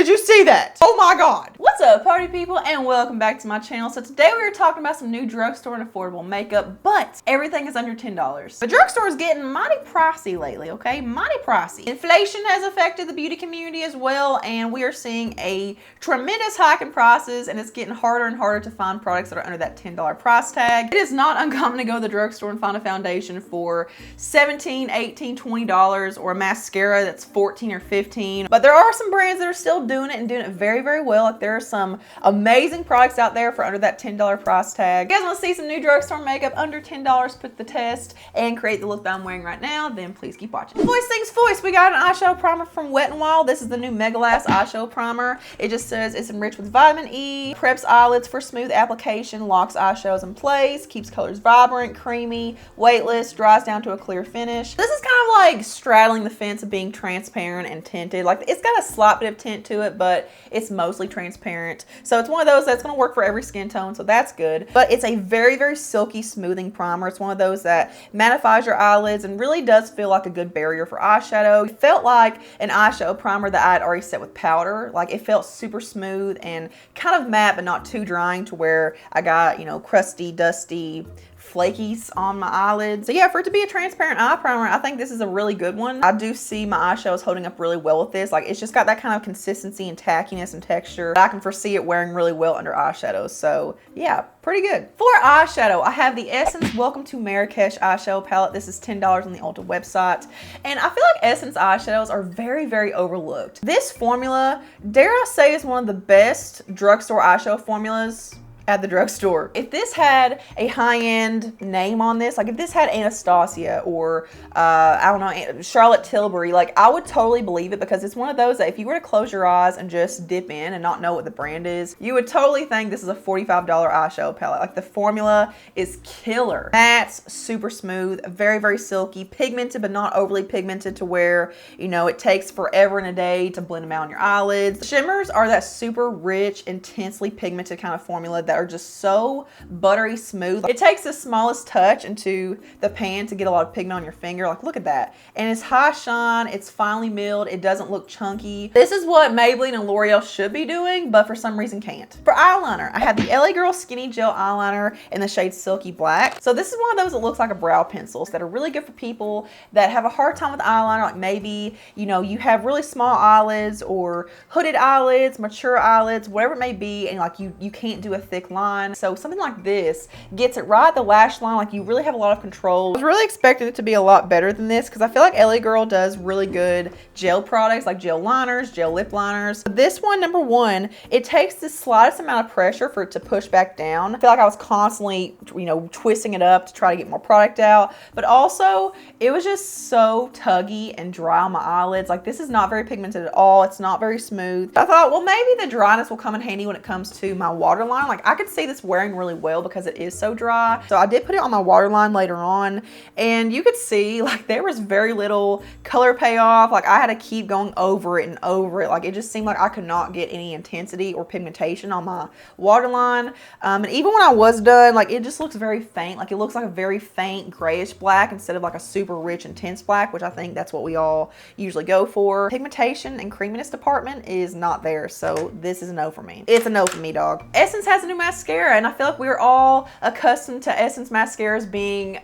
Did you see that? Oh my God. What's up, party people, and welcome back to my channel. So today we are talking about some new drugstore and affordable makeup, but everything is under $10. The drugstore is getting mighty pricey lately, okay? Mighty pricey. Inflation has affected the beauty community as well, and we are seeing a tremendous hike in prices, and it's getting harder and harder to find products that are under that $10 price tag. It is not uncommon to go to the drugstore and find a foundation for $17, $18, $20, or a mascara that's $14 or $15. But there are some brands that are still doing it and doing it very, very well. Like, there are some amazing products out there for under that $10 price tag. If you guys want to see some new drugstore makeup under $10, put the test, and create the look that I'm wearing right now, then please keep watching. Voice things voice. We got an eyeshadow primer from Wet n Wild. This is the new Mega Lash eyeshadow primer. It just says it's enriched with vitamin E, preps eyelids for smooth application, locks eyeshadows in place, keeps colors vibrant, creamy, weightless, dries down to a clear finish. This is kind of like straddling the fence of being transparent and tinted. Like, it's got a slight bit of tint to it, but it's mostly transparent. So it's one of those that's going to work for every skin tone, so that's good. But it's a very, very silky smoothing primer. It's one of those that mattifies your eyelids and really does feel like a good barrier for eyeshadow. It felt like an eyeshadow primer that I had already set with powder. Like, it felt super smooth and kind of matte, but not too drying to where I got, you know, crusty, dusty flakies on my eyelids. So yeah, for it to be a transparent eye primer, I think this is a really good one. I do see my eyeshadows holding up really well with this. Like, it's just got that kind of consistency and tackiness and texture. I can foresee it wearing really well under eyeshadows. So yeah, pretty good. For eyeshadow, I have the Essence Welcome to Marrakesh eyeshadow palette. This is $10 on the Ulta website. And I feel like Essence eyeshadows are very, very overlooked. This formula, dare I say, is one of the best drugstore eyeshadow formulas at the drugstore. If this had a high-end name on this, like if this had Anastasia or I don't know, Charlotte Tilbury, like, I would totally believe it, because it's one of those that if you were to close your eyes and just dip in and not know what the brand is, you would totally think this is a $45 eyeshadow palette. Like, the formula is killer. Mattes, super smooth, very, very silky, pigmented but not overly pigmented to where, you know, it takes forever and a day to blend them out on your eyelids. The shimmers are that super rich, intensely pigmented kind of formula that are just so buttery smooth. It takes the smallest touch into the pan to get a lot of pigment on your finger. Like, look at that. And it's high shine, it's finely milled, it doesn't look chunky. This is what Maybelline and L'Oreal should be doing, but for some reason can't. For eyeliner, I have the LA Girl Skinny Gel Eyeliner in the shade Silky Black. So this is one of those that looks like a brow pencil that are really good for people that have a hard time with eyeliner. Like, maybe, you know, you have really small eyelids or hooded eyelids, mature eyelids, whatever it may be, and like you can't do a thick line. So something like this gets it right at the lash line. Like, you really have a lot of control. I was really expecting it to be a lot better than this, because I feel like LA Girl does really good gel products, like gel liners, gel lip liners. This one, number one, it takes the slightest amount of pressure for it to push back down. I feel like I was constantly, you know, twisting it up to try to get more product out, but also it was just so tuggy and dry on my eyelids. Like, this is not very pigmented at all. It's not very smooth. I thought, well, maybe the dryness will come in handy when it comes to my waterline. Like, I could see this wearing really well because it is so dry. So I did put it on my waterline later on, and you could see, like, there was very little color payoff. Like, I had to keep going over it and over it. Like, it just seemed like I could not get any intensity or pigmentation on my waterline. And even when I was done, like, it just looks very faint. Like, it looks like a very faint grayish black instead of like a super rich intense black, which I think that's what we all usually go for. Pigmentation and creaminess department is not there, so this is a no for me. It's a no for me, dog. Essence has a new mascara, and I feel like we're all accustomed to Essence mascaras being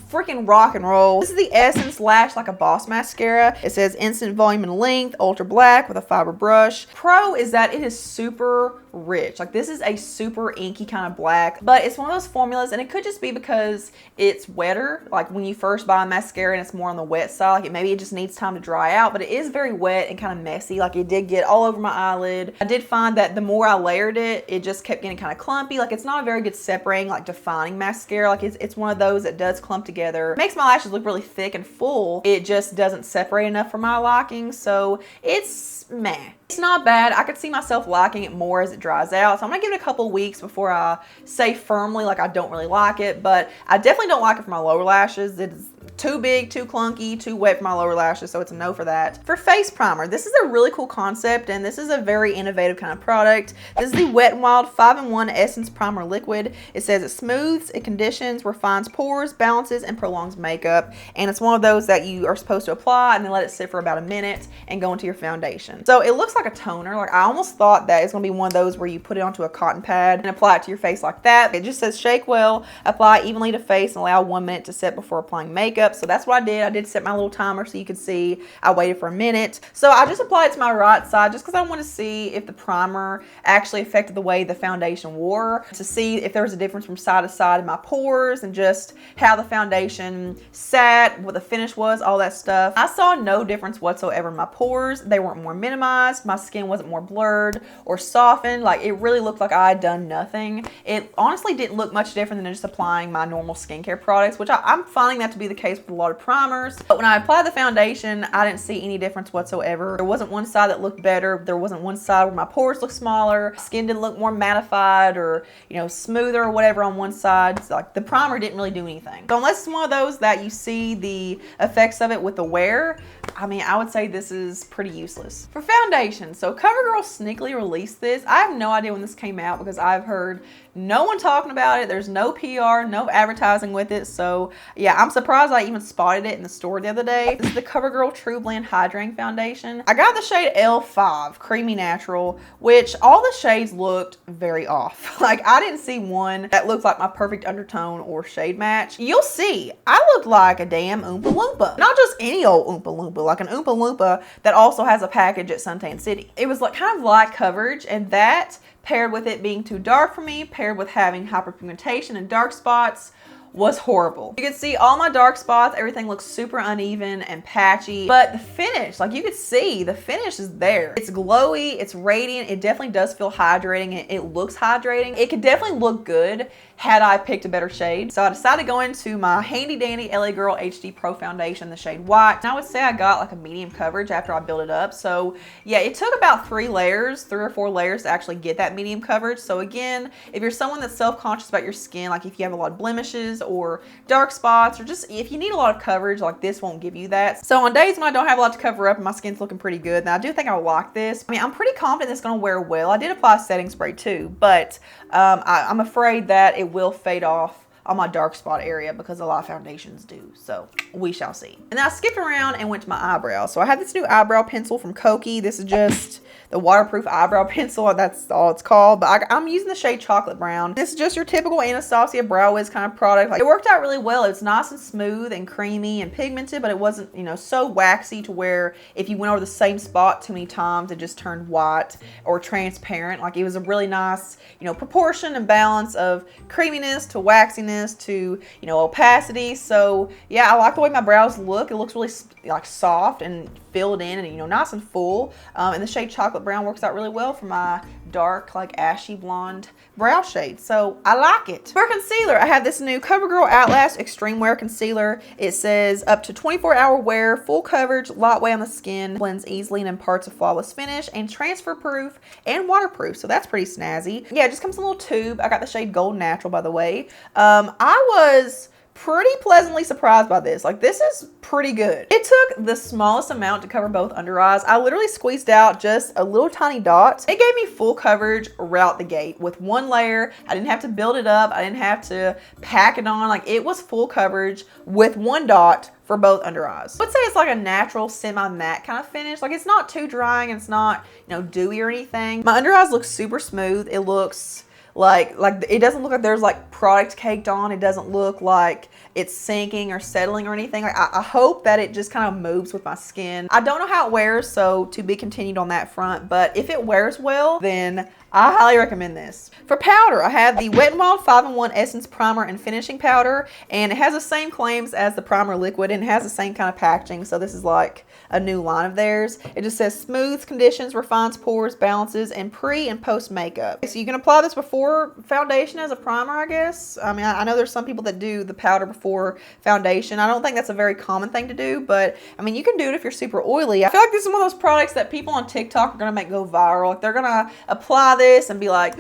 freaking rock and roll. This is the Essence Lash Like a Boss Mascara. It says instant volume and length, ultra black with a fiber brush. Pro is that it is super rich. Like, this is a super inky kind of black, but it's one of those formulas, and it could just be because it's wetter. Like, when you first buy a mascara and it's more on the wet side, like, maybe it just needs time to dry out, but it is very wet and kind of messy. Like, it did get all over my eyelid. I did find that the more I layered it, it just kept getting kind of clumpy. Like, it's not a very good separating, like, defining mascara. Like, it's one of those that does clump together. It makes my lashes look really thick and full. It just doesn't separate enough for my liking, so it's meh. It's not bad. I could see myself liking it more as it dries out. So I'm gonna give it a couple weeks before I say firmly like I don't really like it, but I definitely don't like it for my lower lashes. It's too big, too clunky, too wet for my lower lashes, so it's a no for that. For face primer, this is a really cool concept, and this is a very innovative kind of product. This is the Wet n Wild 5-in-1 Essence Primer Liquid. It says it smooths, it conditions, refines pores, balances, and prolongs makeup. And it's one of those that you are supposed to apply and then let it sit for about a minute and go into your foundation. So it looks like a toner. Like, I almost thought that it's gonna be one of those where you put it onto a cotton pad and apply it to your face like that. It just says shake well, apply evenly to face, and allow 1 minute to set before applying makeup. So that's what I did. I did set my little timer so you could see. I waited for a minute. So I just applied it to my right side just because I want to see if the primer actually affected the way the foundation wore, to see if there was a difference from side to side in my pores and just how the foundation sat, what the finish was, all that stuff. I saw no difference whatsoever in my pores. They weren't more minimized. My skin wasn't more blurred or softened. Like, it really looked like I had done nothing. It honestly didn't look much different than just applying my normal skincare products, which I'm finding that to be the case with a lot of primers. But when I applied the foundation, I didn't see any difference whatsoever. There wasn't one side that looked better. There wasn't one side where my pores looked smaller. Skin didn't look more mattified or, you know, smoother or whatever on one side. So, like, the primer didn't really do anything. So unless it's one of those that you see the effects of it with the wear, I mean, I would say this is pretty useless. For foundation, so CoverGirl sneakily released this. I have no idea when this came out because I've heard no one talking about it. There's no PR, no advertising with it. So yeah, I'm surprised I even spotted it in the store the other day. This is the Covergirl Trublend Hydrating Foundation. I got the shade L5, Creamy Natural, which all the shades looked very off. Like, I didn't see one that looked like my perfect undertone or shade match. You'll see, I looked like a damn Oompa Loompa. Not just any old Oompa Loompa, like an Oompa Loompa that also has a package at Suntan City. It was like kind of light coverage, and that paired with it being too dark for me, paired with having hyperpigmentation and dark spots, was horrible. You can see all my dark spots, everything looks super uneven and patchy, but the finish, like, you could see the finish is there. It's glowy, it's radiant, it definitely does feel hydrating, it looks hydrating. It could definitely look good had I picked a better shade. So I decided to go into my handy dandy LA Girl HD Pro Foundation, the shade White. And I would say I got like a medium coverage after I built it up. So yeah, it took about 3 or 4 layers to actually get that medium coverage. So again, if you're someone that's self-conscious about your skin, like if you have a lot of blemishes or dark spots, or just if you need a lot of coverage, like, this won't give you that. So on days when I don't have a lot to cover up and my skin's looking pretty good, then I do think I like this. I mean, I'm pretty confident it's gonna wear well. I did apply a setting spray too, but I'm afraid that it will fade off on my dark spot area because a lot of foundations do. So we shall see. And then I skipped around and went to my eyebrows. So I have this new eyebrow pencil from Koki. This is just the waterproof eyebrow pencil. That's all it's called. But I'm using the shade Chocolate Brown. This is just your typical Anastasia Brow Wiz kind of product. Like, it worked out really well. It's nice and smooth and creamy and pigmented, but it wasn't, you know, so waxy to where if you went over the same spot too many times, it just turned white or transparent. Like, it was a really nice, you know, proportion and balance of creaminess to waxiness to, you know, opacity. So yeah, I like the way my brows look. It looks really like soft and filled in and, you know, nice and full. And the shade Chocolate Brown works out really well for my dark, like, ashy blonde brow shade. So I like it. For concealer, I have this new CoverGirl Outlast Extreme Wear Concealer. It says up to 24-hour wear, full coverage, lightweight on the skin, blends easily and imparts a flawless finish, and transfer proof and waterproof. So that's pretty snazzy. Yeah, it just comes in a little tube. I got the shade Gold Natural, by the way. I was pretty pleasantly surprised by this. Like, this is pretty good. It took the smallest amount to cover both under eyes. I literally squeezed out just a little tiny dot. It gave me full coverage right out the gate with 1 layer. I didn't have to build it up. I didn't have to pack it on. Like, it was full coverage with 1 dot for both under eyes. I would say it's like a natural semi-matte kind of finish. Like, it's not too drying and it's not, you know, dewy or anything. My under eyes look super smooth. It looks like it doesn't look like there's like product caked on. It doesn't look like it's sinking or settling or anything. Like, I hope that it just kind of moves with my skin. I don't know how it wears, so to be continued on that front, but if it wears well, then I highly recommend this. For powder, I have the Wet n Wild 5-in-1 Essence Primer and Finishing Powder, and it has the same claims as the primer liquid and it has the same kind of packaging, so this is like a new line of theirs. It just says smooths, conditions, refines pores, balances, and pre and post makeup. So you can apply this before foundation as a primer, I guess. I mean, I know there's some people that do the powder before foundation. I don't think that's a very common thing to do, but I mean, you can do it if you're super oily. I feel like this is one of those products that people on TikTok are gonna make go viral. Like, they're gonna apply this and be like,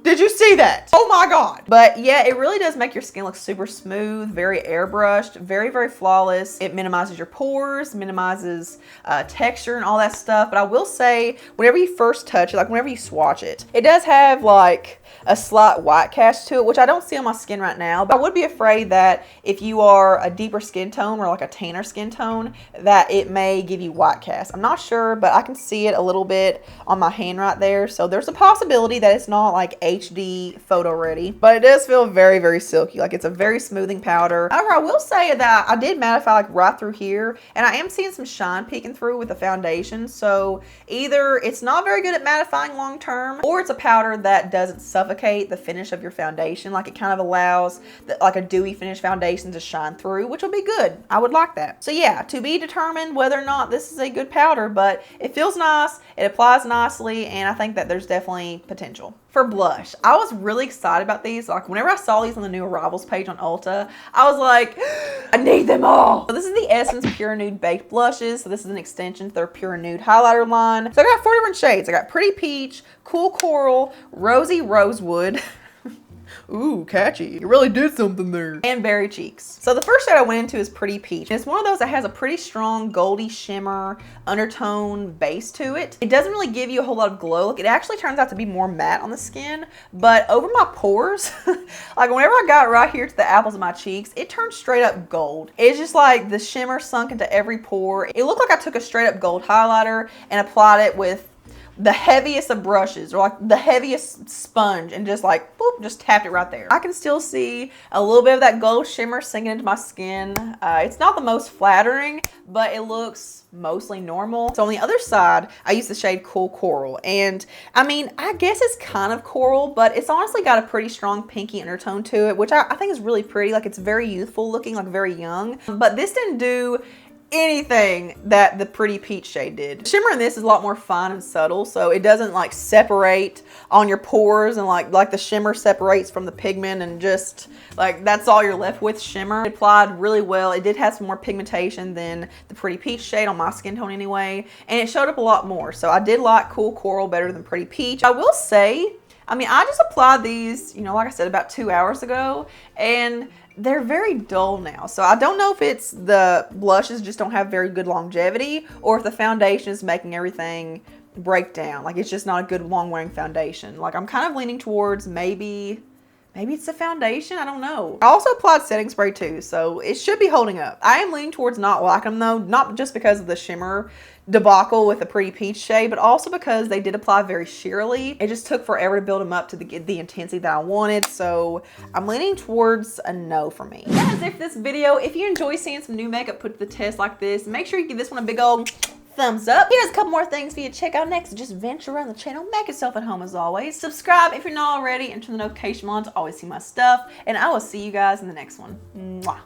Did you see that? Oh my God. But yeah, it really does make your skin look super smooth, very airbrushed, very, very flawless. It minimizes your pores, minimizes texture and all that stuff. But I will say, whenever you first touch it, like whenever you swatch it, it does have like a slight white cast to it, which I don't see on my skin right now. But I would be afraid that if you are a deeper skin tone or like a tanner skin tone, that it may give you white cast. I'm not sure, but I can see it a little bit on my hand right there. So there's a possibility that it's not like HD photo ready, but it does feel very, very silky. Like it's a very smoothing powder. However, I will say that I did mattify like right through here, and I am seeing some shine peeking through with the foundation. So either it's not very good at mattifying long term, or it's a powder that doesn't suffocate the finish of your foundation. Like it kind of allows like a dewy finish foundation to shine through, which will be good. I would like that. So yeah, to be determined whether or not this is a good powder, but it feels nice, it applies nicely, and I think that there's definitely potential. For blush, I was really excited about these. Like whenever I saw these on the new arrivals page on Ulta, I was like, I need them all. So this is the Essence Pure Nude Baked Blushes. So this is an extension to their Pure Nude highlighter line. So I got 4 different shades. I got Pretty Peach, Cool Coral, Rosy Rosewood. Ooh, catchy. You really did something there. And Berry Cheeks. So the first shade I went into is Pretty Peach. It's one of those that has a pretty strong goldy shimmer undertone base to it. It doesn't really give you a whole lot of glow. Like it actually turns out to be more matte on the skin, but over my pores, like whenever I got right here to the apples of my cheeks, it turned straight up gold. It's just like the shimmer sunk into every pore. It looked like I took a straight up gold highlighter and applied it with the heaviest of brushes, or like the heaviest sponge, and just like boop, just tapped it right there. I can still see a little bit of that gold shimmer sinking into my skin. It's not the most flattering, but it looks mostly normal. So on the other side, I use the shade Cool Coral, and I mean, I guess it's kind of coral, but it's honestly got a pretty strong pinky undertone to it, which I think is really pretty. Like it's very youthful looking, like very young, but this didn't do anything that the Pretty Peach shade did. The shimmer in this is a lot more fine and subtle, so it doesn't like separate on your pores, and like the shimmer separates from the pigment, and just like that's all you're left with, shimmer. It applied really well. It did have some more pigmentation than the Pretty Peach shade on my skin tone anyway, and it showed up a lot more. So I did like Cool Coral better than Pretty Peach. I will say, I mean, I just applied these, you know, like I said, about 2 hours ago, and they're very dull now. So I don't know if it's the blushes just don't have very good longevity, or if the foundation is making everything break down. Like it's just not a good long wearing foundation. Like I'm kind of leaning towards maybe it's the foundation. I don't know. I also applied setting spray too, so it should be holding up. I am leaning towards not liking them though, not just because of the shimmer debacle with the Pretty Peach shade, but also because they did apply very sheerly. It just took forever to build them up to the intensity that I wanted, so I'm leaning towards a no for me. That is it for this video. If you enjoy seeing some new makeup put to the test like this, make sure you give this one a big old thumbs up. Here's a couple more things for you to check out next. Just venture around the channel, make yourself at home as always. Subscribe if you're not already, and turn the notification on to always see my stuff, and I will see you guys in the next one. Mwah.